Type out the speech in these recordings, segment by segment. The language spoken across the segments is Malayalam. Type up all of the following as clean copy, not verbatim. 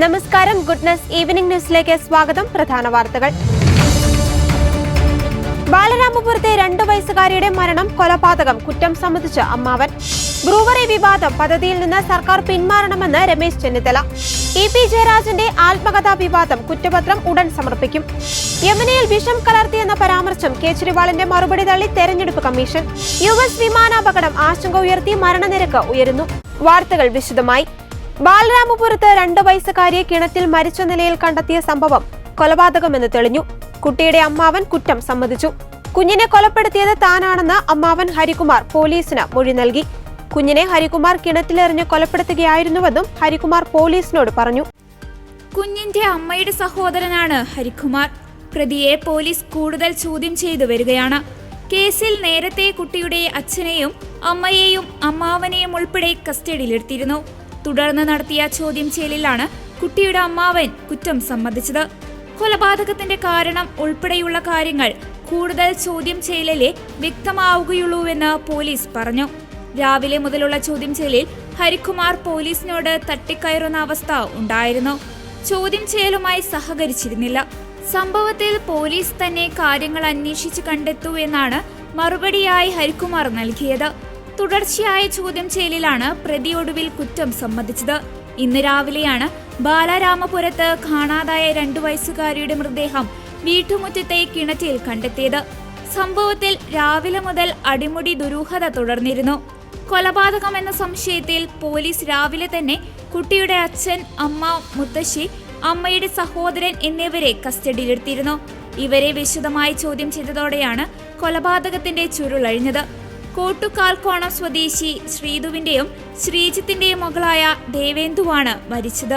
നമസ്കാരം, ഗുഡ്നസ് ഈവനിംഗ് ന്യൂസിലേക്ക് സ്വാഗതം. പ്രധാന വാർത്തകൾ. ബാലരാമപുരത്തെ 2 വയസ്സുകാരിയുടെ മരണം കൊലപാതകം, കുറ്റം സമ്മതിച്ച് അമ്മാവൻ. ബ്രൂവറി വിവാദം, പദ്ധതിയിൽ നിന്ന് സർക്കാർ പിന്മാറണമെന്ന് രമേശ് ചെന്നിത്തല. ഇ.പി. ജയരാജന്റെ ആത്മകഥാ വിവാദം, കുറ്റപത്രം ഉടൻ സമർപ്പിക്കും. യമുനയിൽ വിഷം കലർത്തിയെന്ന പരാമർശം കേജ്രിവാളിന്റെ മറുപടി തള്ളി തെരഞ്ഞെടുപ്പ് കമ്മീഷൻ. യുഎസ് വിമാനാപകടം, ആശങ്ക ഉയർത്തി മരണനിരക്ക് ഉയരുന്നു. വാർത്തകൾ വിശദമായി. ബാലരാമപുരത്ത് 2 വയസ്സുകാരിയെ കിണറ്റിൽ മരിച്ച നിലയിൽ കണ്ടെത്തിയ സംഭവം കൊലപാതകമെന്ന് തെളിഞ്ഞു. കുട്ടിയുടെ അമ്മാവൻ കുറ്റം സമ്മതിച്ചു. കുഞ്ഞിനെ കൊലപ്പെടുത്തിയത് താനാണെന്ന് അമ്മാവൻ ഹരികുമാർ പോലീസിന് മൊഴി നൽകി. കുഞ്ഞിനെ ഹരികുമാർ കിണറ്റിലെറിഞ്ഞ് കൊലപ്പെടുത്തുകയായിരുന്നുവെന്നും ഹരികുമാർ പോലീസിനോട് പറഞ്ഞു. കുഞ്ഞിന്റെ അമ്മയുടെ സഹോദരനാണ് ഹരികുമാർ. പ്രതിയെ പോലീസ് കൂടുതൽ ചോദ്യം ചെയ്തു വരികയാണ്. കേസിൽ നേരത്തെ കുട്ടിയുടെ അച്ഛനെയും അമ്മയെയും അമ്മാവനെയും ഉൾപ്പെടെ കസ്റ്റഡിയിലെടുത്തിരുന്നു. തുടർന്ന് നടത്തിയ ചോദ്യം ചെയ്യലിലാണ് കുട്ടിയുടെ അമ്മാവൻ കുറ്റം സമ്മതിച്ചത്. കൊലപാതകത്തിന്റെ കാരണം ഉൾപ്പെടെയുള്ള കാര്യങ്ങൾ കൂടുതൽ ചോദ്യം ചെയ്യലിലെ വ്യക്തമാവുകയുള്ളൂവെന്ന് പോലീസ് പറഞ്ഞു. രാവിലെ മുതലുള്ള ചോദ്യം ചെയ്യലിൽ ഹരികുമാർ പോലീസിനോട് തട്ടിക്കയറുന്ന അവസ്ഥ ഉണ്ടായിരുന്നു. ചോദ്യം ചെയ്യലുമായി സഹകരിച്ചിരുന്നില്ല. സംഭവത്തിൽ പോലീസ് തന്നെ കാര്യങ്ങൾ അന്വേഷിച്ച് കണ്ടെത്തൂ എന്നാണ് മറുപടിയായി ഹരികുമാർ നൽകിയത്. തുടർച്ചയായ ചോദ്യം ചെയ്യലിലാണ് പ്രതി ഒടുവിൽ കുറ്റം സമ്മതിച്ചത്. ഇന്ന് രാവിലെയാണ് ബാലരാമപുരത്ത് കാണാതായ 2 വയസ്സുകാരിയുടെ മൃതദേഹം വീട്ടുമുറ്റത്തെ കിണറ്റിൽ കണ്ടെത്തിയത്. സംഭവത്തിൽ രാവിലെ മുതൽ അടിമുടി ദുരൂഹത തുടർന്നിരുന്നു. കൊലപാതകമെന്ന സംശയത്തിൽ പോലീസ് രാവിലെ തന്നെ കുട്ടിയുടെ അച്ഛൻ, അമ്മ, മുത്തശ്ശി, അമ്മയുടെ സഹോദരൻ എന്നിവരെ കസ്റ്റഡിയിലെടുത്തിരുന്നു. ഇവരെ വിശദമായി ചോദ്യം ചെയ്തതോടെയാണ് കൊലപാതകത്തിന്റെ ചുരുളഴിഞ്ഞത്. കോട്ടുകാൽക്കോണം സ്വദേശി ശ്രീതുവിന്റെയും ശ്രീജിത്തിന്റെയും മകളായ ദേവേന്ദുവാണ് മരിച്ചത്.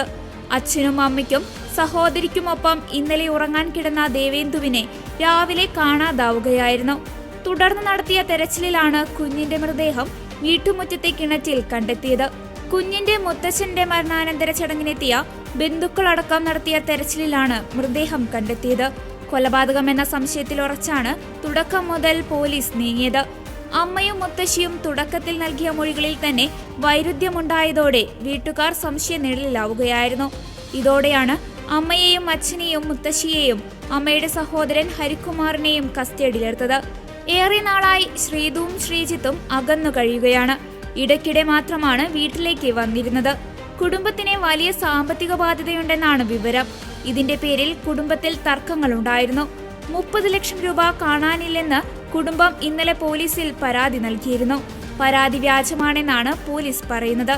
അച്ഛനും അമ്മയ്ക്കും സഹോദരിക്കുമൊപ്പം ഇന്നലെ ഉറങ്ങാൻ കിടന്ന ദേവേന്ദുവിനെ രാവിലെ കാണാതാവുകയായിരുന്നു. തുടർന്ന് നടത്തിയ തെരച്ചിലിലാണ് കുഞ്ഞിന്റെ മൃതദേഹം വീട്ടുമുറ്റത്തെ കിണറ്റിൽ കണ്ടെത്തിയത്. കുഞ്ഞിന്റെ മുത്തച്ഛന്റെ മരണാനന്തര ചടങ്ങിനെത്തിയ ബന്ധുക്കളടക്കം നടത്തിയ തെരച്ചിലിലാണ് മൃതദേഹം കണ്ടെത്തിയത്. കൊലപാതകമെന്ന സംശയത്തിൽ ഉറച്ചാണ് തുടക്കം മുതൽ പോലീസ് നീങ്ങിയത്. അമ്മയും മുത്തശ്ശിയും തുടക്കത്തിൽ നൽകിയ മൊഴികളിൽ തന്നെ വൈരുദ്ധ്യമുണ്ടായതോടെ വീട്ടുകാർ സംശയനിഴലിലാവുകയായിരുന്നു. ഇതോടെയാണ് അമ്മയെയും അച്ഛനെയും മുത്തശ്ശിയെയും അമ്മയുടെ സഹോദരൻ ഹരികുമാറിനെയും കസ്റ്റഡിയിലെടുത്തത്. ഏറെ നാളായി ശ്രീതുവും ശ്രീജിത്തും അകന്നു കഴിയുകയാണ്. ഇടയ്ക്കിടെ മാത്രമാണ് വീട്ടിലേക്ക് വന്നിരുന്നത്. കുടുംബത്തിന് വലിയ സാമ്പത്തിക ബാധ്യതയുണ്ടെന്നാണ് വിവരം. ഇതിന്റെ പേരിൽ കുടുംബത്തിൽ തർക്കങ്ങളുണ്ടായിരുന്നു. 30 ലക്ഷം രൂപ കാണാനില്ലെന്ന് കുടുംബം ഇന്നലെ പോലീസിൽ പരാതി നൽകിയിരുന്നു. പരാതി വ്യാജമാണെന്നാണ് പോലീസ് പറയുന്നത്.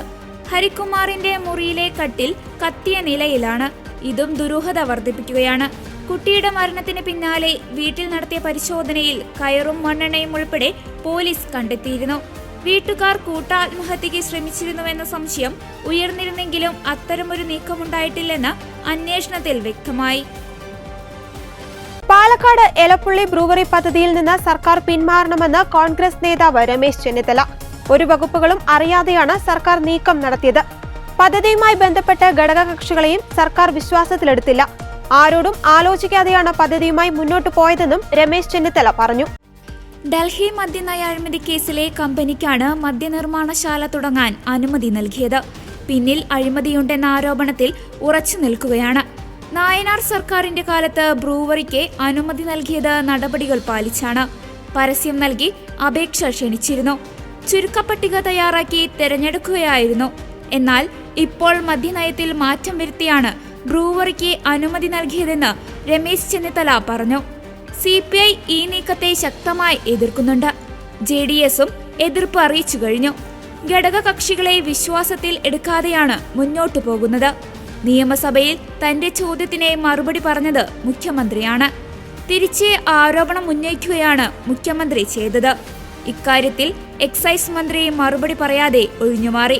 ഹരികുമാറിന്റെ മുറിയിലെ കട്ടിൽ കത്തിയ നിലയിലാണ്. ഇതും ദുരൂഹത വർദ്ധിപ്പിക്കുകയാണ്. കുട്ടിയുടെ മരണത്തിന് പിന്നാലെ വീട്ടിൽ നടത്തിയ പരിശോധനയിൽ കയറും മണ്ണെണ്ണയും ഉൾപ്പെടെ പോലീസ് കണ്ടെത്തിയിരുന്നു. വീട്ടുകാർ കൂട്ടാത്മഹത്യക്ക് ശ്രമിച്ചിരുന്നുവെന്ന സംശയം ഉയർന്നിരുന്നെങ്കിലും അത്തരമൊരു നീക്കമുണ്ടായിട്ടില്ലെന്ന് അന്വേഷണത്തിൽ വ്യക്തമായി. പാലക്കാട് എലപ്പുള്ളി ബ്രൂവറി പദ്ധതിയിൽ നിന്ന് സർക്കാർ പിന്മാറണമെന്ന് കോൺഗ്രസ് നേതാവ് രമേശ് ചെന്നിത്തല. ഒരു വകുപ്പുകളും അറിയാതെയാണ് സർക്കാർ നീക്കം നടത്തിയത്. പദ്ധതിയുമായി ബന്ധപ്പെട്ട് ഘടകകക്ഷികളെയും സർക്കാർ വിശ്വാസത്തിലെടുത്തില്ല. ആരോടും ആലോചിക്കാതെയാണ് പദ്ധതിയുമായി മുന്നോട്ടു പോയതെന്നും രമേശ് ചെന്നിത്തല പറഞ്ഞു. ഡൽഹി മദ്യനയ അഴിമതി കേസിലെ കമ്പനിക്കാണ് മദ്യനിർമ്മാണശാല തുടങ്ങാൻ അനുമതി നൽകിയത്. പിന്നിൽ അഴിമതിയുണ്ടെന്ന ആരോപണത്തിൽ ഉറച്ചു നിൽക്കുകയാണ്. നായനാർ സർക്കാരിന്റെ കാലത്ത് ബ്രൂവറിക്ക് അനുമതി നൽകിയത് നടപടികൾ പാലിച്ചാണ്. പരസ്യം നൽകി അപേക്ഷ ക്ഷണിച്ചിരുന്നു. ചുരുക്കപ്പട്ടിക തയ്യാറാക്കി തെരഞ്ഞെടുക്കുകയായിരുന്നു. എന്നാൽ ഇപ്പോൾ മദ്യനയത്തിൽ മാറ്റം വരുത്തിയാണ് ബ്രൂവറിക്ക് അനുമതി നൽകിയതെന്ന് രമേശ് ചെന്നിത്തല പറഞ്ഞു. CPI ഈ നീക്കത്തെ ശക്തമായി എതിർക്കുന്നുണ്ട്. JDSും എതിർപ്പ് അറിയിച്ചു കഴിഞ്ഞു. ഘടകകക്ഷികളെ വിശ്വാസത്തിൽ എടുക്കാതെയാണ് മുന്നോട്ടു പോകുന്നത്. നിയമസഭയിൽ തന്റെ ചോദ്യത്തിന് മറുപടി പറഞ്ഞത് മുഖ്യമന്ത്രിയാണ്. തിരിച്ച് ആരോപണം ഉന്നയിക്കുകയാണ് മുഖ്യമന്ത്രി ചെയ്തത്. ഇക്കാര്യത്തിൽ എക്സൈസ് മന്ത്രി മറുപടി പറയാതെ ഒഴിഞ്ഞുമാറി.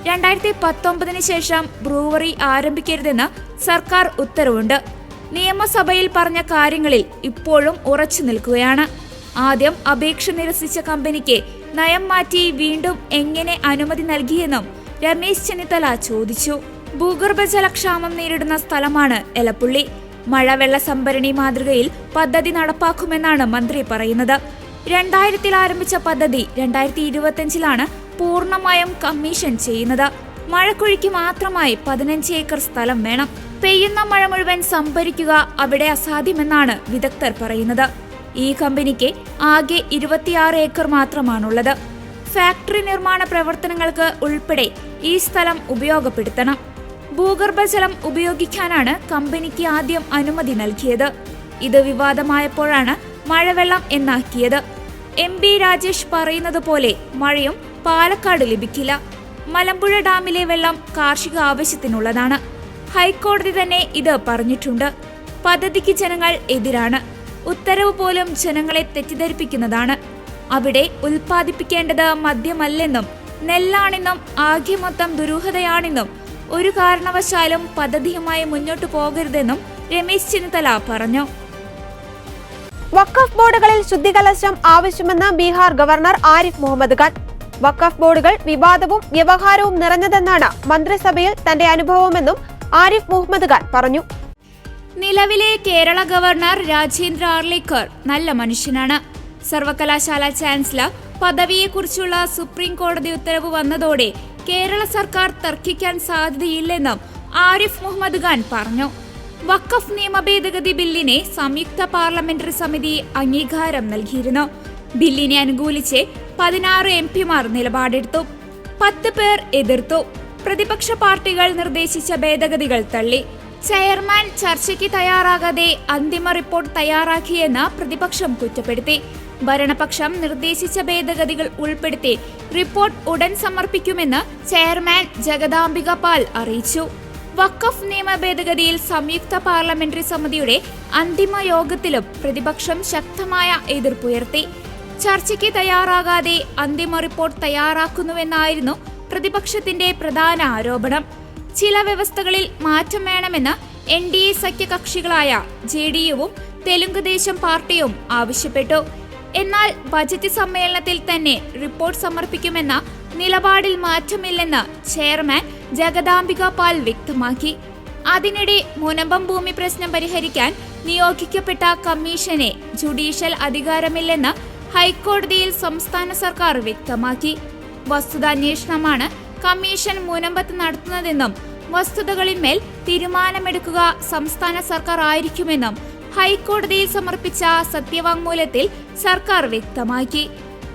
2019 ശേഷം ബ്രൂവറി ആരംഭിക്കരുതെന്ന് സർക്കാർ ഉത്തരവുണ്ട്. നിയമസഭയിൽ പറഞ്ഞ കാര്യങ്ങളിൽ ഇപ്പോഴും ഉറച്ചു നിൽക്കുകയാണ്. ആദ്യം അപേക്ഷ നിരസിച്ച കമ്പനിക്ക് നയം മാറ്റി വീണ്ടും എങ്ങനെ അനുമതി നൽകിയെന്നും രമേശ് ചെന്നിത്തല ചോദിച്ചു. ഭൂഗർഭജലക്ഷാമം നേരിടുന്ന സ്ഥലമാണ് എലപ്പുള്ളി. മഴവെള്ള സംഭരണി മാതൃകയിൽ പദ്ധതി നടപ്പാക്കുമെന്നാണ് മന്ത്രി പറയുന്നത്. 2000 ആരംഭിച്ച പദ്ധതി 2025 പൂർണ്ണമായും കമ്മീഷൻ ചെയ്യുന്നത്. മഴക്കുഴിക്ക് മാത്രമായി 15 ഏക്കർ സ്ഥലം വേണം. പെയ്യുന്ന മഴ മുഴുവൻ സംഭരിക്കുക അവിടെ അസാധ്യമെന്നാണ് വിദഗ്ധർ പറയുന്നത്. ഈ കമ്പനിക്ക് ആകെ 26 ഏക്കർ മാത്രമാണുള്ളത്. ഫാക്ടറി നിർമ്മാണ പ്രവർത്തനങ്ങൾക്ക് ഉൾപ്പെടെ ഈ സ്ഥലം ഉപയോഗപ്പെടുത്തണം. ഭൂഗർഭജലം ഉപയോഗിക്കാനാണ് കമ്പനിക്ക് ആദ്യം അനുമതി നൽകിയത്. ഇത് വിവാദമായപ്പോഴാണ് മഴവെള്ളം എന്നാക്കിയത്. MP രാജേഷ് പറയുന്നത് പോലെ മഴയും പാലക്കാട് ലഭിക്കില്ല. മലമ്പുഴ ഡാമിലെ വെള്ളം കാർഷിക ആവശ്യത്തിനുള്ളതാണ്. ഹൈക്കോടതി തന്നെ ഇത് പറഞ്ഞിട്ടുണ്ട്. പദ്ധതിക്ക് ജനങ്ങൾ എതിരാണ്. ഉത്തരവ് പോലും ജനങ്ങളെ തെറ്റിദ്ധരിപ്പിക്കുന്നതാണ്. അവിടെ ഉൽപ്പാദിപ്പിക്കേണ്ടത് മദ്യമല്ലെന്നും നെല്ലാണെന്നും ആകെ മൊത്തം ദുരൂഹതയാണെന്നും ഒരു കാരണവശാലും പദ്ധതിയുമായി മുന്നോട്ടു പോകരുതെന്നും രമേശ് ചെന്നിത്തല പറഞ്ഞു. വഖഫ് ബോർഡുകളിൽ ശുദ്ധികലശം ആവശ്യമെന്ന് ബീഹാർ ഗവർണർ ആരിഫ് മുഹമ്മദ് ഖാൻ. വഖഫ് ബോർഡുകൾ വിവാദവും വ്യവഹാരവും നിറഞ്ഞതെന്നാണ് മന്ത്രിസഭയിൽ തന്റെ അനുഭവമെന്നും ആരിഫ് മുഹമ്മദ് ഖാൻ പറഞ്ഞു. നിലവിലെ കേരള ഗവർണർ രാജേന്ദ്ര ആർലേക്കർ നല്ല മനുഷ്യനാണ്. സർവകലാശാല ചാൻസലർ പദവിയെക്കുറിച്ചുള്ള സുപ്രീം കോടതി ഉത്തരവ് വന്നതോടെ കേരള സർക്കാർ തർക്കിക്കാൻ സാധ്യതയില്ലെന്നും ആരിഫ് മുഹമ്മദ് ഖാൻ പറഞ്ഞു. വഖഫ് നിയമ ഭേദഗതി ബില്ലിനെ സംയുക്ത പാർലമെന്ററി സമിതി അംഗീകാരം നൽകിയിരുന്നു. ബില്ലിനെ അനുകൂലിച്ച് 16 MP-മാർ നിലപാടെടുത്തു. 10 പേർ എതിർത്തു. പ്രതിപക്ഷ പാർട്ടികൾ നിർദ്ദേശിച്ച ഭേദഗതികൾ തള്ളി. ചെയർമാൻ ചർച്ചയ്ക്ക് തയ്യാറാകാതെ അന്തിമ റിപ്പോർട്ട് തയ്യാറാക്കിയെന്ന് പ്രതിപക്ഷം കുറ്റപ്പെടുത്തി. ഭരണപക്ഷം നിർദ്ദേശിച്ച ഭേദഗതികൾ ഉൾപ്പെടുത്തി റിപ്പോർട്ട് ഉടൻ സമർപ്പിക്കുമെന്ന് ചെയർമാൻ ജഗദാംബിക പാൽ അറിയിച്ചു. വഖഫ് നിയമ ഭേദഗതിയിൽ സംയുക്ത പാർലമെന്ററി സമിതിയുടെ അന്തിമ യോഗത്തിലും പ്രതിപക്ഷം ശക്തമായ എതിർപ്പുയർത്തി. ചർച്ചയ്ക്ക് തയ്യാറാകാതെ അന്തിമ റിപ്പോർട്ട് തയ്യാറാക്കുന്നുവെന്നായിരുന്നു പ്രതിപക്ഷത്തിന്റെ പ്രധാന ആരോപണം. ചില വ്യവസ്ഥകളിൽ മാറ്റം വേണമെന്ന് NDA സഖ്യകക്ഷികളായ JDU-വും തെലുങ്കുദേശം പാർട്ടിയും ആവശ്യപ്പെട്ടു. എന്നാൽ ബജറ്റ് സമ്മേളനത്തിൽ തന്നെ റിപ്പോർട്ട് സമർപ്പിക്കുമെന്ന നിലപാടിൽ മാറ്റമില്ലെന്ന് ചെയർമാൻ ജഗദാംബിക പാൽ വ്യക്തമാക്കി. അതിനിടെ മുനമ്പം ഭൂമി പ്രശ്നം പരിഹരിക്കാൻ നിയോഗിക്കപ്പെട്ട കമ്മീഷനെ ജുഡീഷ്യൽ അധികാരമില്ലെന്ന് ഹൈക്കോടതിയിൽ സംസ്ഥാന സർക്കാർ വ്യക്തമാക്കി. വസ്തുതാന്വേഷണമാണ് കമ്മീഷൻ മുനമ്പത്ത് നടത്തുന്നതെന്നും വസ്തുതകളിന്മേൽ തീരുമാനമെടുക്കുക സംസ്ഥാന സർക്കാർ ആയിരിക്കുമെന്നും ഹൈക്കോടതിയിൽ സമർപ്പിച്ച സത്യവാങ്മൂലത്തിൽ സർക്കാർ വ്യക്തമാക്കി.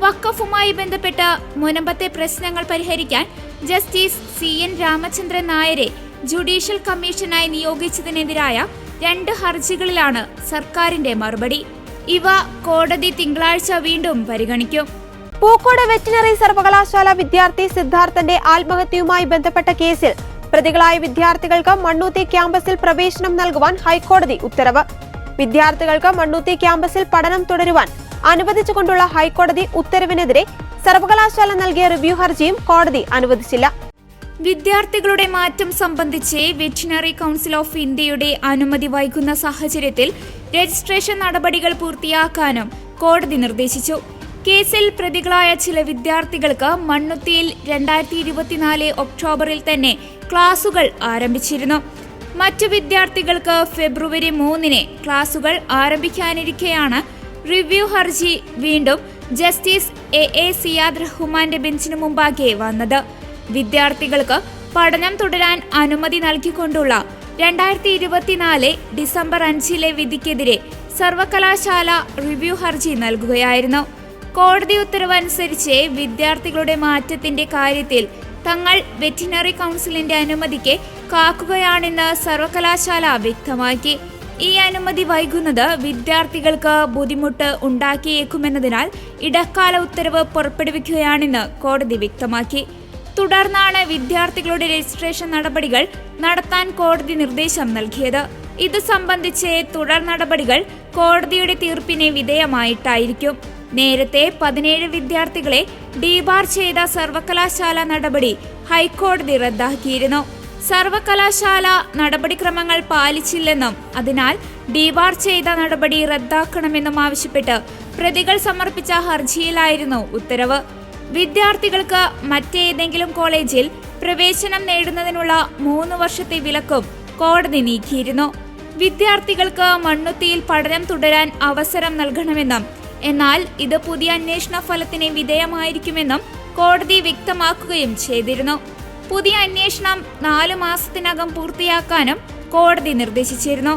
വഖഫുമായി ബന്ധപ്പെട്ട മുനമ്പത്തെ പ്രശ്നങ്ങൾ പരിഹരിക്കാൻ ജസ്റ്റിസ് CN രാമചന്ദ്രൻ നായരെ ജുഡീഷ്യൽ കമ്മീഷനായി നിയോഗിച്ചതിനെതിരായ 2 ഹർജികളിലാണ് സർക്കാരിന്റെ മറുപടി. ഇവ കോടതി തിങ്കളാഴ്ച വീണ്ടും പരിഗണിക്കും. പൂക്കോട് വെറ്റിനറി സർവകലാശാല വിദ്യാർത്ഥി സിദ്ധാർത്ഥന്റെ ആത്മഹത്യയുമായി ബന്ധപ്പെട്ട കേസിൽ പ്രതികളായ വിദ്യാർത്ഥികൾക്ക് മണ്ണൂത്തി ക്യാമ്പസിൽ പ്രവേശനം നൽകുവാൻ ഹൈക്കോടതി ഉത്തരവ്. വിദ്യാർത്ഥികൾക്ക് മണ്ണൂത്തി ക്യാമ്പസിൽ പഠനം തുടരുവാൻ അനുവദിച്ചുകൊണ്ടുള്ള ഹൈക്കോടതി ഉത്തരവിനെതിരെ സർവകലാശാല നൽകിയ റിവ്യൂ ഹർജിയും കോടതി അനുവദിച്ചില്ല. വിദ്യാർത്ഥികളുടെ മാറ്റം സംബന്ധിച്ച് വെറ്റിനറി കൗൺസിൽ ഓഫ് ഇന്ത്യയുടെ അനുമതി വൈകുന്ന സാഹചര്യത്തിൽ രജിസ്ട്രേഷൻ നടപടികൾ പൂർത്തിയാക്കാനും കോടതി നിർദ്ദേശിച്ചു. കേസിൽ പ്രതികളായ ചില വിദ്യാർത്ഥികൾക്ക് മണ്ണുത്തിയിൽ 2024 ഒക്ടോബറിൽ തന്നെ ക്ലാസുകൾ ആരംഭിച്ചിരുന്നു. മറ്റു വിദ്യാർത്ഥികൾക്ക് ഫെബ്രുവരി 3-ന് ക്ലാസുകൾ ആരംഭിക്കാനിരിക്കെയാണ് റിവ്യൂ ഹർജി വീണ്ടും ജസ്റ്റിസ് AA സിയാദ് റഹ്മാന്റെ ബെഞ്ചിനു മുമ്പാകെ വന്നത്. വിദ്യാർത്ഥികൾക്ക് പഠനം തുടരാൻ അനുമതി നൽകിക്കൊണ്ടുള്ള 2024 ഡിസംബർ 5-ലെ വിധിക്കെതിരെ സർവകലാശാല റിവ്യൂ ഹർജി നൽകുകയായിരുന്നു. കോടതി ഉത്തരവ് അനുസരിച്ച് വിദ്യാർത്ഥികളുടെ മാറ്റത്തിന്റെ കാര്യത്തിൽ തങ്ങൾ വെറ്റിനറി കൗൺസിലിന്റെ അനുമതിക്ക് കാക്കുകയാണെന്ന് സർവകലാശാല വ്യക്തമാക്കി. ഈ അനുമതി വൈകുന്നത് വിദ്യാർത്ഥികൾക്ക് ബുദ്ധിമുട്ട് ഉണ്ടാക്കിയേക്കുമെന്നതിനാൽ ഇടക്കാല ഉത്തരവ് പുറപ്പെടുവിക്കുകയാണെന്ന് കോടതി വ്യക്തമാക്കി. തുടർന്നാണ് വിദ്യാർത്ഥികളുടെ രജിസ്ട്രേഷൻ നടപടികൾ നടത്താൻ കോടതി നിർദ്ദേശം നൽകിയത്. ഇത് സംബന്ധിച്ച് തുടർ നടപടികൾ കോടതിയുടെ തീർപ്പിന് വിധേയമായിട്ടായിരിക്കും. നേരത്തെ 17 വിദ്യാർത്ഥികളെ ഡീബാർ ചെയ്ത സർവകലാശാല നടപടി ഹൈക്കോടതി റദ്ദാക്കിയിരുന്നു. സർവകലാശാല നടപടിക്രമങ്ങൾ പാലിച്ചില്ലെന്നും അതിനാൽ ഡീബാർ ചെയ്ത നടപടി റദ്ദാക്കണമെന്നും ആവശ്യപ്പെട്ട് പ്രതികൾ സമർപ്പിച്ച ഹർജിയിലായിരുന്നു ഉത്തരവ്. വിദ്യാർത്ഥികൾക്ക് മറ്റേതെങ്കിലും കോളേജിൽ പ്രവേശനം നേടുന്നതിനുള്ള 3 വർഷത്തെ വിലക്കും കോടതി നീക്കിയിരുന്നു. വിദ്യാർത്ഥികൾക്ക് മണ്ണുത്തിയിൽ പഠനം തുടരാൻ അവസരം നൽകണമെന്നും എന്നാൽ ഇത് പുതിയ അന്വേഷണ ഫലത്തിന് വിധേയമായിരിക്കുമെന്നും കോടതി വ്യക്തമാക്കുകയും ചെയ്തിരുന്നു. പുതിയ അന്വേഷണം 4 മാസത്തിനകം പൂർത്തിയാക്കാനും കോടതി നിർദ്ദേശിച്ചിരുന്നു.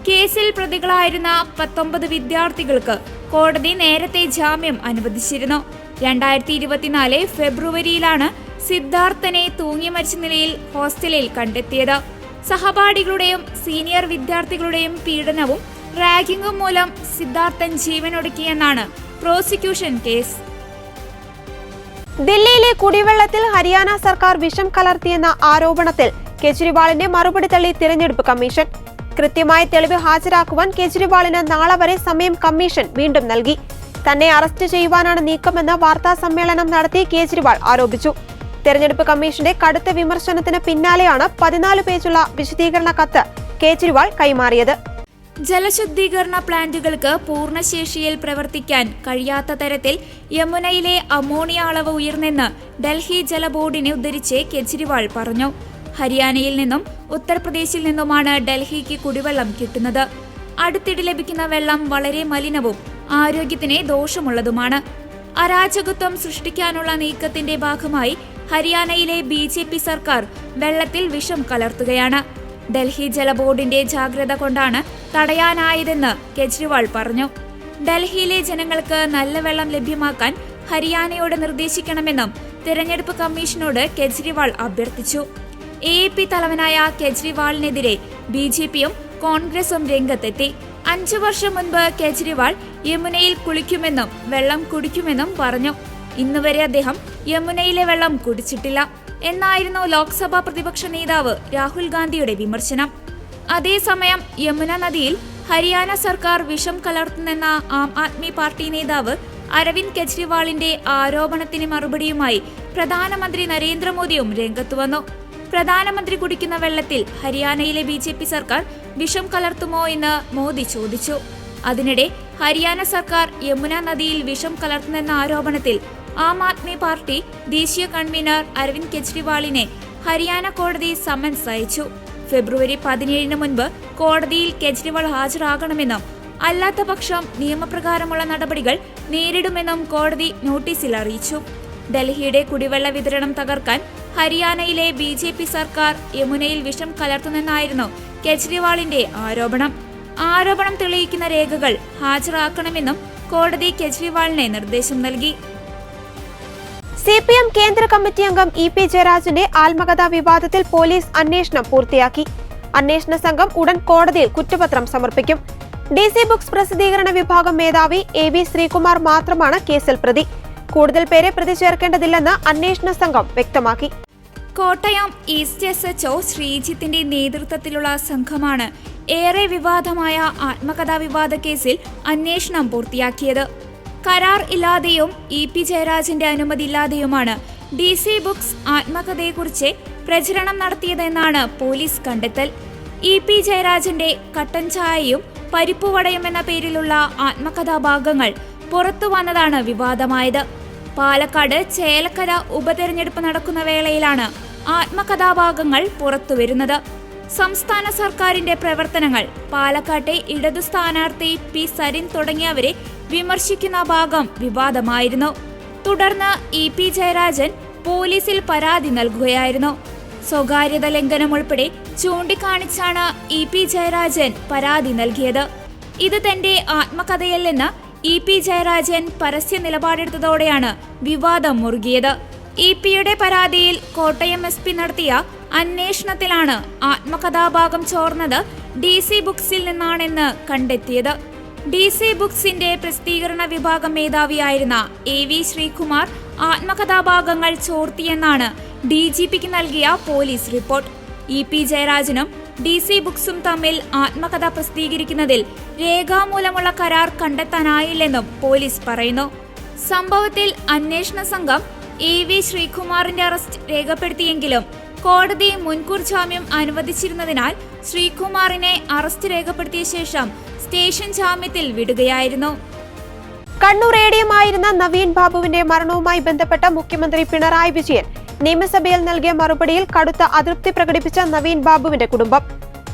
കേസിൽ പ്രതികളായിരുന്ന 19 വിദ്യാർത്ഥികൾക്ക് കോടതി നേരത്തെ ജാമ്യം അനുവദിച്ചിരുന്നു. 2024 ഫെബ്രുവരിയിലാണ് സിദ്ധാർത്ഥനെ തൂങ്ങി മരിച്ച നിലയിൽ ഹോസ്റ്റലിൽ കണ്ടെത്തിയത്. സഹപാഠികളുടെയും സീനിയർ വിദ്യാർത്ഥികളുടെയും പീഡനവും റാഗിംഗും മൂലം സിദ്ധാർത്ഥൻ ജീവനൊടുക്കിയെന്നാണ് പ്രോസിക്യൂഷൻ കേസ്. ദില്ലിയിലെ കുടിവെള്ളത്തിൽ ഹരിയാന സർക്കാർ വിഷം കലർത്തിയെന്ന ആരോപണത്തിൽ കേജ്രിവാളിന്റെ മറുപടി തള്ളി തിരഞ്ഞെടുപ്പ് കമ്മീഷൻ. കൃത്യമായ തെളിവ് ഹാജരാക്കുവാൻ കേജ്രിവാളിന് നാളെ വരെ സമയം കമ്മീഷൻ വീണ്ടും നൽകി. തന്നെ അറസ്റ്റ് ചെയ്യുവാനാണ് നീക്കമെന്ന് വാർത്താ സമ്മേളനം നടത്തി കേജ്രിവാൾ ആരോപിച്ചു. തെരഞ്ഞെടുപ്പ് കമ്മീഷന്റെ കടുത്ത വിമർശനത്തിന് പിന്നാലെയാണ് 14 പേജുള്ള വിശദീകരണ കത്ത് കേജ്രിവാൾ കൈമാറിയത്. ജലശുദ്ധീകരണ പ്ലാന്റുകൾക്ക് പൂർണ്ണശേഷിയിൽ പ്രവർത്തിക്കാൻ കഴിയാത്ത തരത്തിൽ യമുനയിലെ അമോണിയ അളവ് ഉയർന്നെന്ന് ഡൽഹി ജല ബോർഡിനെ ഉദ്ധരിച്ച് കേജ്രിവാൾ പറഞ്ഞു. ഹരിയാനയിൽ നിന്നും ഉത്തർപ്രദേശിൽ നിന്നുമാണ് ഡൽഹിക്ക് കുടിവെള്ളം കിട്ടുന്നത്. അടുത്തിടെ ലഭിക്കുന്ന വെള്ളം വളരെ മലിനവും ആരോഗ്യത്തിന് ദോഷമുള്ളതുമാണ്. അരാജകത്വം സൃഷ്ടിക്കാനുള്ള നീക്കത്തിന്റെ ഭാഗമായി ഹരിയാനയിലെ BJP സർക്കാർ വെള്ളത്തിൽ വിഷം കലർത്തുകയാണ്. ഡൽഹി ജല ബോർഡിന്റെ ജാഗ്രത കൊണ്ടാണ് തടയാനായതെന്ന് കേജ്രിവാൾ പറഞ്ഞു. ഡൽഹിയിലെ ജനങ്ങൾക്ക് നല്ല വെള്ളം ലഭ്യമാക്കാൻ ഹരിയാനയോട് നിർദ്ദേശിക്കണമെന്നും തെരഞ്ഞെടുപ്പ് കമ്മീഷനോട് കേജ്രിവാൾ അഭ്യർത്ഥിച്ചു. AAP തലവനായ കേജ്രിവാളിനെതിരെ BJPയും കോൺഗ്രസും രംഗത്തെത്തി. 5 വർഷം മുൻപ് കേജ്രിവാൾ യമുനയിൽ കുളിക്കുമെന്നും വെള്ളം കുടിക്കുമെന്നും പറഞ്ഞു. ഇന്നുവരെ അദ്ദേഹം യമുനയിലെ വെള്ളം കുടിച്ചിട്ടില്ല എന്നായിരുന്നു ലോക്സഭാ പ്രതിപക്ഷ നേതാവ് രാഹുൽ ഗാന്ധിയുടെ വിമർശനം. അതേസമയം യമുന നദിയിൽ ഹരിയാന സർക്കാർ വിഷം കലർത്തുന്നെന്ന ആം ആദ്മി പാർട്ടി നേതാവ് അരവിന്ദ് കെജ്രിവാളിന്റെ ആരോപണത്തിന് മറുപടിയുമായി പ്രധാനമന്ത്രി നരേന്ദ്രമോദിയും രംഗത്തു വന്നു. പ്രധാനമന്ത്രി കുടിക്കുന്ന വെള്ളത്തിൽ ഹരിയാനയിലെ BJP സർക്കാർ വിഷം കലർത്തുമോ എന്ന് മോദി ചോദിച്ചു. അതിനിടെ ഹരിയാന സർക്കാർ യമുന നദിയിൽ വിഷം കലർത്തുന്നെന്ന ആരോപണത്തിൽ ആം ആദ്മി പാർട്ടി ദേശീയ കൺവീനർ അരവിന്ദ് കെജ്രിവാളിനെ ഹരിയാന കോടതി സമൻസ് അയച്ചു. ഫെബ്രുവരി 17 മുൻപ് കോടതിയിൽ കെജ്രിവാൾ ഹാജരാകണമെന്നും അല്ലാത്ത പക്ഷം നിയമപ്രകാരമുള്ള നടപടികൾ നേരിടുമെന്നും കോടതി നോട്ടീസിൽ അറിയിച്ചു. ഡൽഹിയുടെ കുടിവെള്ള വിതരണം തകർക്കാൻ ഹരിയാനയിലെ BJP സർക്കാർ യമുനയിൽ വിഷം കലർത്തുന്നെന്നായിരുന്നു കെജ്രിവാളിന്റെ ആരോപണം തെളിയിക്കുന്ന രേഖകൾ ഹാജരാക്കണമെന്നും കോടതി കെജ്രിവാളിന് നിർദ്ദേശം നൽകി. CPM കേന്ദ്ര കമ്മിറ്റി അംഗം EP ജയരാജന്റെ ആത്മകഥാ വിവാദത്തിൽ പോലീസ് അന്വേഷണം പൂർത്തിയാക്കി. അന്വേഷണ സംഘം ഉടൻ കോടതിയിൽ കുറ്റപത്രം സമർപ്പിക്കും. DC ബുക്സ് പ്രസിദ്ധീകരണ വിഭാഗം മേധാവി AV ശ്രീകുമാർ മാത്രമാണ് കേസിൽ പ്രതി. കൂടുതൽ പേരെ പ്രതി ചേർക്കേണ്ടതില്ലെന്ന് അന്വേഷണ സംഘം വ്യക്തമാക്കി. കോട്ടയം ഈസ്റ്റ് SHO ശ്രീജിത്തിന്റെ നേതൃത്വത്തിലുള്ള സംഘമാണ് ഏറെ വിവാദമായ ആത്മകഥാ വിവാദ കേസിൽ അന്വേഷണം പൂർത്തിയാക്കിയത്. കരാർ ഇല്ലാതെയും EP ജയരാജന്റെ അനുമതിയില്ലാതെയുമാണ് DC ബുക്സ് ആത്മകഥയെക്കുറിച്ച് പ്രചരണം നടത്തിയതെന്നാണ് പോലീസ് കണ്ടെത്തൽ. EP ജയരാജന്റെ കട്ടൻ ചായയും പരിപ്പുവടയും എന്ന പേരിലുള്ള ആത്മകഥാഭാഗങ്ങൾ പുറത്തു വന്നതാണ് വിവാദമായത്. പാലക്കാട് ചേലക്കര ഉപതെരഞ്ഞെടുപ്പ് നടക്കുന്ന വേളയിലാണ് ആത്മകഥാഭാഗങ്ങൾ പുറത്തുവരുന്നത്. സംസ്ഥാന സർക്കാരിന്റെ പ്രവർത്തനങ്ങൾ, പാലക്കാട്ടെ ഇടതു സ്ഥാനാർത്ഥി P സരിൻ തുടങ്ങിയവരെ വിമർശിക്കുന്ന ഭാഗം വിവാദമായിരുന്നു. തുടർന്ന് EP ജയരാജൻ പോലീസിൽ പരാതി നൽകുകയായിരുന്നു. സ്വകാര്യത ലംഘനം ഉൾപ്പെടെ ചൂണ്ടിക്കാണിച്ചാണ് EP ജയരാജൻ പരാതി നൽകിയത്. ഇത് തന്റെ ആത്മകഥയല്ലെന്ന് EP ജയരാജൻ പരസ്യ നിലപാടെടുത്തതോടെയാണ് വിവാദം മുറുകിയത്. EP-യുടെ പരാതിയിൽ കോട്ടയം SP നടത്തിയ അന്വേഷണത്തിലാണ് ആത്മകഥാഭാഗം ചോർന്നത് DC ബുക്സിൽ നിന്നാണെന്ന് കണ്ടെത്തിയത്. DC ബുക്സിന്റെ പ്രസിദ്ധീകരണ വിഭാഗം മേധാവിയായിരുന്ന AV ശ്രീകുമാർ ആത്മകഥാഭാഗങ്ങൾ ചോർത്തിയെന്നാണ് DGPക്ക് നൽകിയ പോലീസ് റിപ്പോർട്ട്. EP ജയരാജനും DC ബുക്സും തമ്മിൽ ആത്മകഥ പ്രസിദ്ധീകരിക്കുന്നതിൽ രേഖാമൂലമുള്ള കരാർ കണ്ടെത്താനായില്ലെന്നും പോലീസ് പറയുന്നു. സംഭവത്തിൽ അന്വേഷണ സംഘം AV ശ്രീകുമാറിന്റെ അറസ്റ്റ് രേഖപ്പെടുത്തിയെങ്കിലും കോടതി മുൻകൂർ ജാമ്യം അനുവദിച്ചിരുന്നതിനാൽ ശ്രീകുമാറിനെ അറസ്റ്റ് രേഖപ്പെടുത്തിയ ശേഷം സ്റ്റേഷൻ ജാമ്യത്തിൽ വിടുകയായിരുന്നു. കണ്ണൂർ ADM ആയിരുന്ന നവീൻ ബാബുവിന്റെ മരണവുമായി ബന്ധപ്പെട്ട മുഖ്യമന്ത്രി പിണറായി വിജയൻ നിയമസഭയിൽ നൽകിയ മറുപടിയിൽ കടുത്ത അതൃപ്തി പ്രകടിപ്പിച്ച നവീൻ ബാബുവിന്റെ കുടുംബം.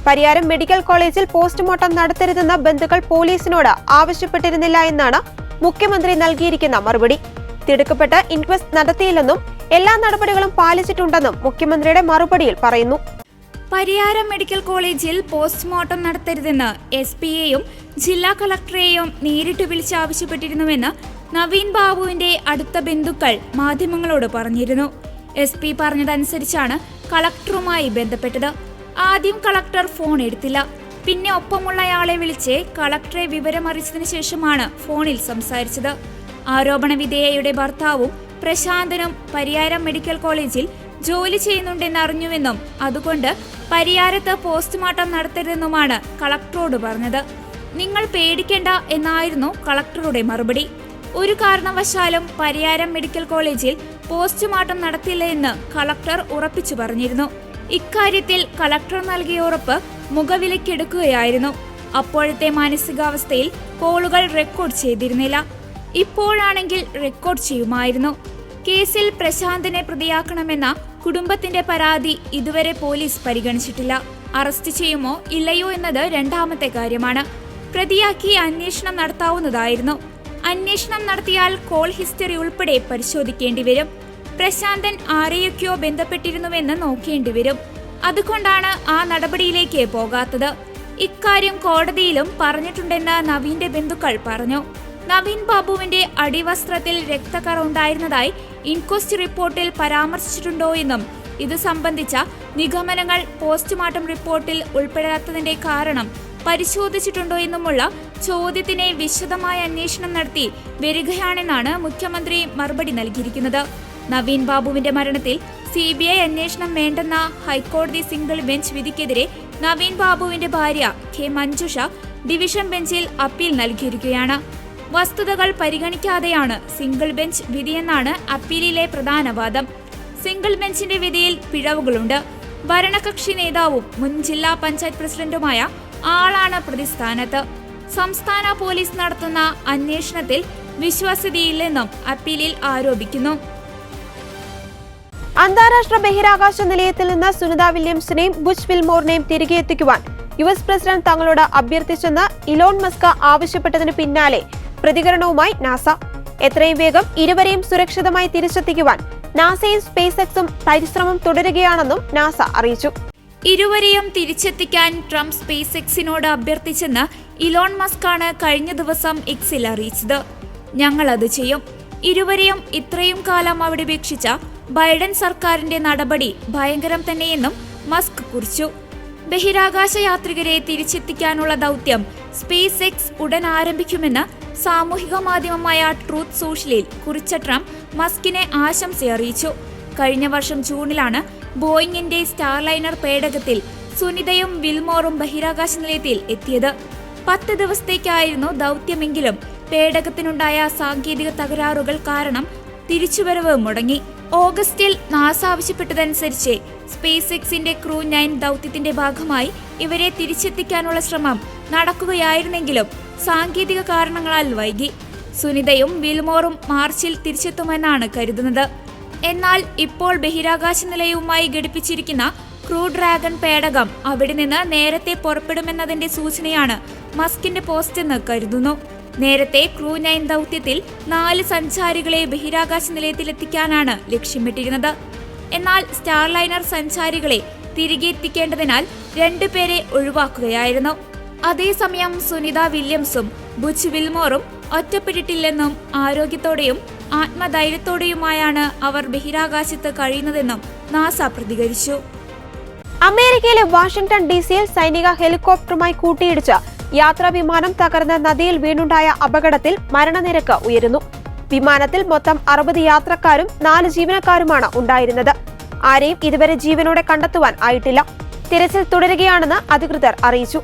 പരിയാരം മെഡിക്കൽ കോളേജിൽ പോസ്റ്റ്മോർട്ടം നടത്തരുതെന്ന് ബന്ധുക്കൾ പോലീസിനോട് ആവശ്യപ്പെട്ടിരുന്നില്ല എന്നാണ് മുഖ്യമന്ത്രി നൽകിയിരിക്കുന്ന മറുപടി. തിടുക്കപ്പെട്ട് ഇൻക്വസ്റ്റ് നടത്തിയില്ലെന്നും എല്ലാ നടപടികളും പാലിച്ചിട്ടുണ്ടെന്നും മുഖ്യമന്ത്രിയുടെ മറുപടിയിൽ പറയുന്നു. പരിയാരം മെഡിക്കൽ കോളേജിൽ പോസ്റ്റ്മോർട്ടം നടത്തരുതെന്ന് SP-യെയും ജില്ലാ കളക്ടറെയും നേരിട്ട് വിളിച്ച് ആവശ്യപ്പെട്ടിരുന്നുവെന്ന് നവീൻ ബാബുവിന്റെ അടുത്ത ബന്ധുക്കൾ മാധ്യമങ്ങളോട് പറഞ്ഞിരുന്നു. SP പറഞ്ഞതനുസരിച്ചാണ് കളക്ടറുമായി ബന്ധപ്പെട്ടത്. ആദ്യം കളക്ടർ ഫോൺ എടുത്തില്ല. പിന്നെ ഒപ്പമുള്ളയാളെ വിളിച്ച് കളക്ടറെ വിവരമറിയിച്ചതിനു ശേഷമാണ് ഫോണിൽ സംസാരിച്ചത്. ആരോപണ വിധേയയുടെ ഭർത്താവും പ്രശാന്തനും പരിയാരം മെഡിക്കൽ കോളേജിൽ ജോലി ചെയ്യുന്നുണ്ടെന്ന് അറിഞ്ഞുവെന്നും അതുകൊണ്ട് പരിയാരത്ത് പോസ്റ്റ്മോർട്ടം നടത്തരുതെന്നുമാണ് കളക്ടറോട് പറഞ്ഞത്. നിങ്ങൾ പേടിക്കേണ്ട എന്നായിരുന്നു കളക്ടറുടെ മറുപടി. ഒരു കാരണവശാലും പരിയാരം മെഡിക്കൽ കോളേജിൽ പോസ്റ്റ്മോർട്ടം നടത്തില്ല എന്ന് കളക്ടർ ഉറപ്പിച്ചു പറഞ്ഞിരുന്നു. ഇക്കാര്യത്തിൽ കളക്ടർ നൽകിയ ഉറപ്പ് മുഖവിലക്കെടുക്കുകയായിരുന്നു. അപ്പോഴത്തെ മാനസികാവസ്ഥയിൽ കോളുകൾ റെക്കോർഡ് ചെയ്തിരുന്നില്ല. ഇപ്പോഴാണെങ്കിൽ റെക്കോർഡ് ചെയ്യുമായിരുന്നു. കേസിൽ പ്രശാന്തിനെ പ്രതിയാക്കണമെന്ന കുടുംബത്തിന്റെ പരാതി ഇതുവരെ പോലീസ് പരിഗണിച്ചിട്ടില്ല. അറസ്റ്റ് ചെയ്യുമോ ഇല്ലയോ എന്നത് രണ്ടാമത്തെ കാര്യമാണ്. പ്രതിയാക്കി അന്വേഷണം നടത്താവുന്നതായിരുന്നു. അന്വേഷണം നടത്തിയാൽ കോൾ ഹിസ്റ്ററി ഉൾപ്പെടെ പരിശോധിക്കേണ്ടി വരും. പ്രശാന്തൻ ആരെയൊക്കെയോ ബന്ധപ്പെട്ടിരുന്നുവെന്ന് നോക്കേണ്ടി വരും. അതുകൊണ്ടാണ് ആ നടപടിയിലേക്ക് പോകാത്തത്. ഇക്കാര്യം കോടതിയിലും പറഞ്ഞിട്ടുണ്ടെന്ന് നവീന്റെ ബന്ധുക്കൾ പറഞ്ഞു. നവീൻ ബാബുവിന്റെ അടിവസ്ത്രത്തിൽ രക്തക്കറ ഉണ്ടായിരുന്നതായി ഇൻക്വസ്റ്റ് റിപ്പോർട്ടിൽ പരാമർശിച്ചിട്ടുണ്ടോ എന്നും ഇത് സംബന്ധിച്ച നിഗമനങ്ങൾ പോസ്റ്റ്മോർട്ടം റിപ്പോർട്ടിൽ ഉൾപ്പെടാത്തതിന്റെ കാരണം പരിശോധിച്ചിട്ടുണ്ടോ എന്നുമുള്ള ചോദ്യത്തിന് വിശദമായ അന്വേഷണം നടത്തി വരികയാണെന്നാണ് മുഖ്യമന്ത്രി മറുപടി നൽകിയിരിക്കുന്നത്. നവീൻ ബാബുവിന്റെ മരണത്തിൽ CBI അന്വേഷണം വേണ്ടെന്ന ഹൈക്കോടതി സിംഗിൾ ബെഞ്ച് വിധിക്കെതിരെ നവീൻ ബാബുവിന്റെ ഭാര്യ K. മഞ്ജുഷ ഡിവിഷൻ ബെഞ്ചിൽ അപ്പീൽ നൽകിയിരിക്കുകയാണ്. വസ്തുതകൾ പരിഗണിക്കാതെയാണ് സിംഗിൾ ബെഞ്ച് വിധിയെന്നാണ് അപ്പീലിലെ പ്രധാന വാദം. സിംഗിൾ ബെഞ്ചിന്റെ വിധിയിൽ പിഴവുകളുണ്ട്. ഭരണകക്ഷി നേതാവും മുൻ ജില്ലാ പഞ്ചായത്ത് പ്രസിഡന്റുമായ ആളാണ് പ്രതിസ്ഥാനത്ത്. സംസ്ഥാന പോലീസ് നടത്തുന്ന അന്വേഷണത്തിൽ വിശ്വാസ്യതയില്ലെന്നും അപ്പീലിൽ ആരോപിക്കുന്നു. അന്താരാഷ്ട്ര ബഹിരാകാശ നിലയത്തിൽ നിന്ന് സുനിത വില്യംസിനെയും ബുച്ച് വിൽമോറിനെയും തിരികെ എത്തിക്കുവാൻ US പ്രസിഡന്റ് തങ്ങളോട് അഭ്യർത്ഥിച്ചെന്ന് ഇലോൺ മസ്ക് ആവശ്യപ്പെട്ടതിന് പിന്നാലെ പ്രതികരണവുമായി നാസ. എത്രയും വേഗം ഇരുവരെയും സുരക്ഷിതമായി തിരിച്ചെത്തിക്കുവാൻ നാസയും SpaceXും പരിശ്രമം തുടരുകയാണെന്നും നാസ അറിയിച്ചു. ഇരുവരെയും തിരിച്ചെത്തിക്കാൻ ട്രംപ് SpaceXിനോട് അഭ്യർത്ഥിച്ചെന്ന് ഇലോൺ മസ്കാണ് കഴിഞ്ഞ ദിവസം Xൽ അറിയിച്ചത്. ഞങ്ങൾ അത് ചെയ്യും. ഇരുവരെയും ഇത്രയും കാലം അവിടെ ഉപേക്ഷിച്ച ബൈഡൻ സർക്കാരിന്റെ നടപടി ഭയങ്കരം തന്നെയെന്നും മസ്ക് കുറിച്ചു. ബഹിരാകാശ യാത്രികരെ തിരിച്ചെത്തിക്കാനുള്ള ദൗത്യം SpaceX ഉടൻ ആരംഭിക്കുമെന്ന് സാമൂഹിക മാധ്യമമായ ട്രൂത്ത് സോഷ്യലിൽ കുറിച്ച ട്രംപ് മസ്കിനെ ആശംസയറിയിച്ചു. കഴിഞ്ഞ വർഷം ജൂണിലാണ് ബോയിങ്ങിന്റെ സ്റ്റാർലൈനർ പേടകത്തിൽ സുനിതയും വിൽമോറും ബഹിരാകാശ നിലയത്തിൽ എത്തിയത്. 10 ദിവസത്തേക്കായിരുന്നു ദൗത്യമെങ്കിലും പേടകത്തിനുണ്ടായ സാങ്കേതിക തകരാറുകൾ കാരണം തിരിച്ചുവരവ് മുടങ്ങി. ഓഗസ്റ്റിൽ നാസ ആവശ്യപ്പെട്ടതനുസരിച്ച് SpaceXന്റെ ക്രൂ 9 ദൗത്യത്തിന്റെ ഭാഗമായി ഇവരെ തിരിച്ചെത്തിക്കാനുള്ള ശ്രമം നടക്കുകയായിരുന്നെങ്കിലും സാങ്കേതിക കാരണങ്ങളാൽ വൈകി. സുനിതയും വിൽമോറും മാർച്ചിൽ തിരിച്ചെത്തുമെന്നാണ് കരുതുന്നത്. എന്നാൽ ഇപ്പോൾ ബഹിരാകാശ നിലയവുമായി ഘടിപ്പിച്ചിരിക്കുന്ന ക്രൂ ഡ്രാഗൺ പേടകം അവിടെ നിന്ന് നേരത്തെ പുറപ്പെടുമെന്നതിന്റെ സൂചനയാണ് മസ്കിന്റെ പോസ്റ്റ് എന്ന് കരുതുന്നു. നേരത്തെ ക്രൂ 9 ദൗത്യത്തിൽ 4 സഞ്ചാരികളെ ബഹിരാകാശ നിലയത്തിലെത്തിക്കാനാണ് ലക്ഷ്യമിട്ടിരുന്നത്. എന്നാൽ സ്റ്റാർലൈനർ സഞ്ചാരികളെ തിരികെ എത്തിക്കേണ്ടതിനാൽ 2 പേരെ ഒഴിവാക്കുകയായിരുന്നു. അതേസമയം സുനിത വില്യംസും ബുച്ച് വിൽമോറും ഒറ്റപ്പെട്ടിട്ടില്ലെന്നും ആരോഗ്യത്തോടെയും ആത്മധൈര്യത്തോടെയുമായാണ് അവർ ബഹിരാകാശത്ത് കഴിയുന്നതെന്നും നാസ പ്രതികരിച്ചു. അമേരിക്കയിലെ വാഷിംഗ്ടൺ DC-യിൽ സൈനിക ഹെലികോപ്റ്ററുമായി കൂട്ടിയിടിച്ച യാത്രാ വിമാനം തകർന്ന് നദിയിൽ വീണുണ്ടായ അപകടത്തിൽ മരണനിരക്ക് ഉയരുന്നു. വിമാനത്തിൽ മൊത്തം 60 യാത്രക്കാരും 4 ജീവനക്കാരുമാണ് ഉണ്ടായിരുന്നത്. ആരെയും ഇതുവരെ ജീവനോടെ കണ്ടെത്തുവാൻ ആയിട്ടില്ല. തിരച്ചിൽ തുടരുകയാണെന്ന് അധികൃതർ അറിയിച്ചു.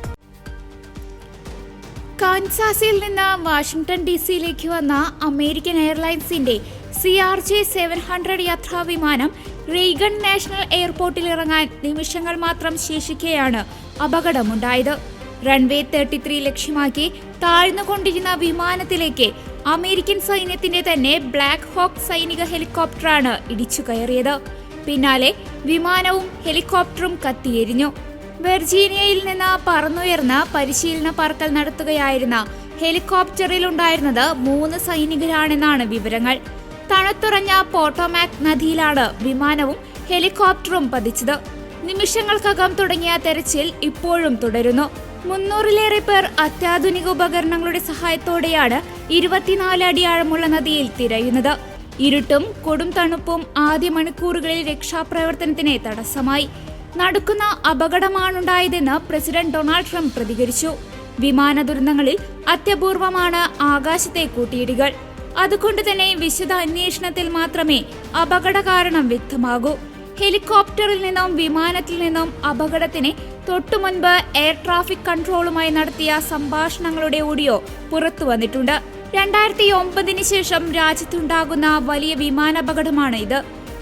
കാൻസാസിൽ നിന്ന് വാഷിംഗ്ടൺ DC-യിലേക്ക് വന്ന അമേരിക്കൻ എയർലൈൻസിന്റെ CRJ-700 യാത്രാ വിമാനം റീഗൺ നാഷണൽ എയർപോർട്ടിൽ ഇറങ്ങാൻ നിമിഷങ്ങൾ മാത്രം ശേഷിക്കെയാണ് അപകടമുണ്ടായത്. റൺവേ 33 ലക്ഷ്യമാക്കി താഴ്ന്നുകൊണ്ടിരുന്ന വിമാനത്തിലേക്ക് അമേരിക്കൻ സൈന്യത്തിന്റെ തന്നെ ബ്ലാക്ക് ഹോക്ക് സൈനിക ഹെലികോപ്റ്ററാണ് ഇടിച്ചു കയറിയത്. പിന്നാലെ വിമാനവും ഹെലികോപ്റ്ററും കത്തിയെരിഞ്ഞു. വെർജീനിയയിൽ നിന്ന് പറന്നുയർന്ന പരിശീലന പറക്കൽ നടത്തുകയായിരുന്ന ഹെലികോപ്റ്ററിലുണ്ടായിരുന്നത് 3 സൈനികരാണെന്നാണ് വിവരങ്ങൾ. തണുത്തുറഞ്ഞ പോട്ടോമാക് നദിയിലാണ് വിമാനവും ഹെലികോപ്റ്ററും പതിച്ചത്. നിമിഷങ്ങൾക്കകം തുടങ്ങിയ തെരച്ചിൽ ഇപ്പോഴും തുടരുന്നു. 300-ലേറെ പേർ അത്യാധുനിക ഉപകരണങ്ങളുടെ സഹായത്തോടെയാണ് 24 അടി ആഴമുള്ള നദിയിൽ തിരയുന്നത്. ഇരുട്ടും കൊടും തണുപ്പും ആദ്യ മണിക്കൂറുകളിൽ രക്ഷാപ്രവർത്തനത്തിന് തടസ്സമായി. നടക്കുന്ന അപകടമാണുണ്ടായതെന്ന് പ്രസിഡന്റ് ഡൊണാൾഡ് ട്രംപ് പ്രതികരിച്ചു. വിമാന ദുരന്തങ്ങളിൽ അത്യപൂർവമാണ് ആകാശത്തെ കൂട്ടിയിടികൾ. അതുകൊണ്ട് തന്നെ വിശദ അന്വേഷണത്തിൽ മാത്രമേ അപകട കാരണം വ്യക്തമാകൂ. ഹെലികോപ്റ്ററിൽ നിന്നും വിമാനത്തിൽ നിന്നും അപകടത്തിന് തൊട്ടുമുൻപ് എയർ ട്രാഫിക് കൺട്രോളുമായി നടത്തിയ സംഭാഷണങ്ങളുടെ ഓഡിയോ പുറത്തു വന്നിട്ടുണ്ട്. 2009 ശേഷം രാജ്യത്തുണ്ടാകുന്ന വലിയ വിമാനാപകടമാണ് ഇത്.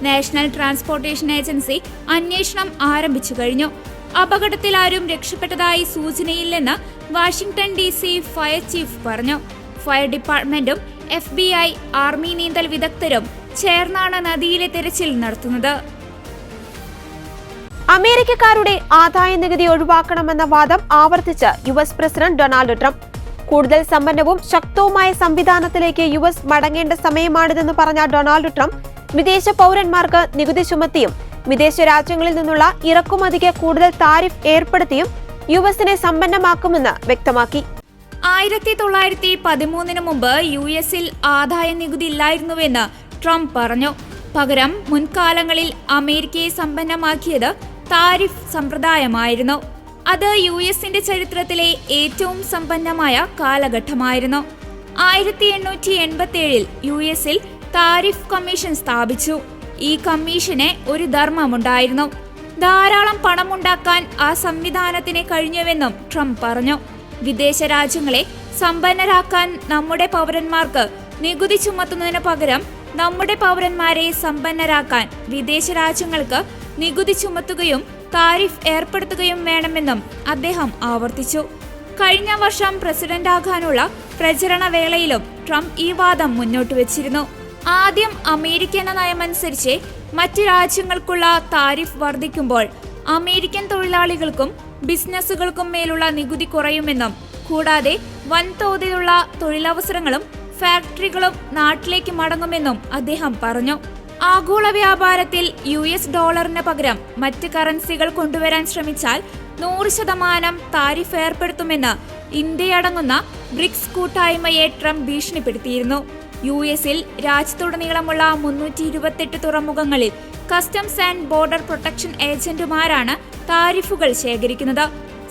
നാഷണൽ ട്രാൻസ്പോർട്ടേഷൻ ഏജൻസി അന്വേഷണം ആരംഭിച്ചു കഴിഞ്ഞു. അപകടത്തിൽ ആരും രക്ഷപ്പെട്ടതായി സൂചനയില്ലെന്ന് വാഷിംഗ്ടൺ DC ഫയർ ചീഫ് പറഞ്ഞു. ഫയർ ഡിപ്പാർട്ട്മെന്റും FBI, ആർമി നീന്തൽ വിദഗ്ധരും ചേർന്നാണ് നദിയിലെ തെരച്ചിൽ നടത്തുന്നത്. അമേരിക്കക്കാരുടെ ആദായ നികുതി ഒഴിവാക്കണമെന്ന വാദം ആവർത്തിച്ച് US പ്രസിഡന്റ് ഡൊണാൾഡ് ട്രംപ്. കൂടുതൽ സമ്പന്നവും ശക്തവുമായ സംവിധാനത്തിലേക്ക് US മടങ്ങേണ്ട സമയമാണിതെന്ന് പറഞ്ഞ ഡൊണാൾഡ് ട്രംപ് വിദേശ പൗരന്മാർക്ക് നികുതി ചുമത്തിയും വിദേശ രാജ്യങ്ങളിൽ നിന്നുള്ള ഇറക്കുമതിക്ക് കൂടുതൽ താരിഫ് ഏർപ്പെടുത്തിയും USനെ സമ്പന്നമാക്കുമെന്ന് വ്യക്തമാക്കി. 1913 മുമ്പ് US-ൽ ആദായ നികുതി ഇല്ലായിരുന്നുവെന്ന് ട്രംപ് പറഞ്ഞു. പകരം മുൻകാലങ്ങളിൽ അമേരിക്കയെ സമ്പന്നമാക്കിയത് താരിഫ് സമ്പ്രദായമായിരുന്നു. അത് US-ന്റെ ചരിത്രത്തിലെ ഏറ്റവും സമ്പന്നമായ കാലഘട്ടമായിരുന്നു. 1887-ൽ US-ൽ താരിഫ് കമ്മീഷൻ സ്ഥാപിച്ചു. ഈ കമ്മീഷന് ഒരു ധർമ്മമുണ്ടായിരുന്നു. ധാരാളം പണമുണ്ടാക്കാൻ ആ സംവിധാനത്തിന് കഴിഞ്ഞുവെന്നും ട്രംപ് പറഞ്ഞു. വിദേശ രാജ്യങ്ങളെ സമ്പന്നരാക്കാൻ നമ്മുടെ പൗരന്മാർക്ക് നികുതി ചുമത്തുന്നതിന് പകരം നമ്മുടെ പൗരന്മാരെ സമ്പന്നരാക്കാൻ വിദേശ രാജ്യങ്ങൾക്ക് നികുതി ചുമത്തുകയും താരിഫ് ഏർപ്പെടുത്തുകയും വേണമെന്നും അദ്ദേഹം ആവർത്തിച്ചു. കഴിഞ്ഞ വർഷം പ്രസിഡന്റാകാനുള്ള പ്രചരണ വേളയിലും ട്രംപ് ഈ വാദം മുന്നോട്ട് വെച്ചിരുന്നു. ആദ്യം അമേരിക്കൻ നയമനുസരിച്ച് മറ്റ് രാജ്യങ്ങൾക്കുള്ള താരിഫ് വർദ്ധിക്കുമ്പോൾ അമേരിക്കൻ തൊഴിലാളികൾക്കും ബിസിനസ്സുകൾക്കും മേലുള്ള നികുതി കുറയുമെന്നും കൂടാതെ വൻതോതിലുള്ള തൊഴിലവസരങ്ങളും ഫാക്ടറികളും നാട്ടിലേക്ക് മടങ്ങുമെന്നും അദ്ദേഹം പറഞ്ഞു. ആഗോള വ്യാപാരത്തിൽ US ഡോളറിന് പകരം മറ്റ് കറൻസികൾ കൊണ്ടുവരാൻ ശ്രമിച്ചാൽ 100% താരിഫ് ഏർപ്പെടുത്തുമെന്ന് ഇന്ത്യയടങ്ങുന്ന ബ്രിക്സ് കൂട്ടായ്മയെ ട്രംപ് ഭീഷണിപ്പെടുത്തിയിരുന്നു. US-ൽ രാജ്യത്തുടനീളമുള്ള 328 തുറമുഖങ്ങളിൽ കസ്റ്റംസ് ആൻഡ് ബോർഡർ പ്രൊട്ടക്ഷൻ ഏജന്റുമാരാണ് താരിഫുകൾ ശേഖരിക്കുന്നത്.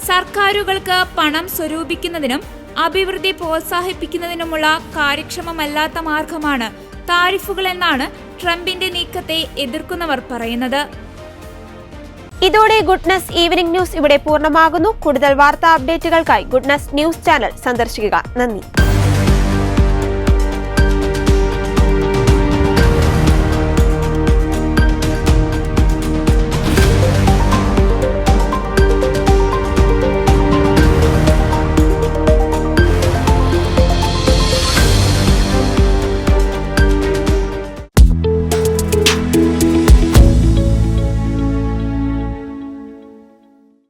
സർക്കാരുകൾക്ക് പണം സ്വരൂപിക്കുന്നതിനും അഭിവൃദ്ധി പ്രോത്സാഹിപ്പിക്കുന്നതിനുമുള്ള കാര്യക്ഷമമല്ലാത്ത മാർഗമാണ് താരിഫുകൾ എന്നാണ് ട്രംപിന്റെ നീക്കത്തെ എതിർക്കുന്നവർ പറയുന്നത്. ഇതോടെ ഗുഡ്നസ് ഈവനിംഗ് ന്യൂസ് ഇവിടെ പൂർണ്ണമാകുന്നു. കൂടുതൽ വാർത്താ അപ്ഡേറ്റുകൾക്കായി ഗുഡ്നസ് ന്യൂസ് ചാനൽ സന്ദർശിക്കുക. നന്ദി.